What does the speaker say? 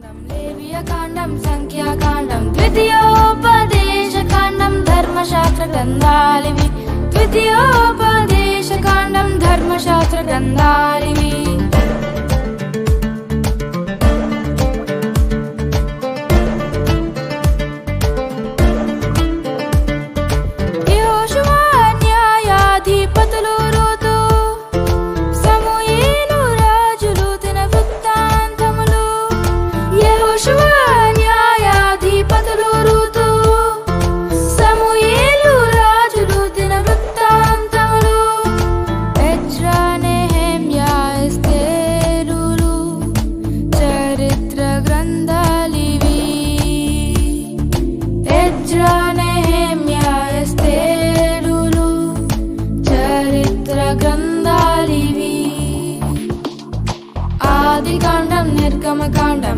లేవియకాండం సంఖ్యాకాండం ద్వితీయోపదేశకాండం ధర్మశాస్త్ర గ్రంథాలివి ద్వితీయోపదేశకాండం ధర్మశాస్త్ర గ్రంథాలివి యెహోషువ న్యాయాధిపతులు రూతు సమూయేలు రాజులు తిన వృత్తాంతములు యెహోషువ న్యాయాధిపతులు రూతు సమూయేలు రాజులు తిన వృత్తాంతములు ఎజ్రా నెహెమ్యా ఎస్తేరులు చరిత్ర గ్రంథాలివి ఎజ్రా నెహెమ్యా ఎస్తేరులు చరిత్ర గ్రంథాలివి ఆదికాండం నిర్గమకాండం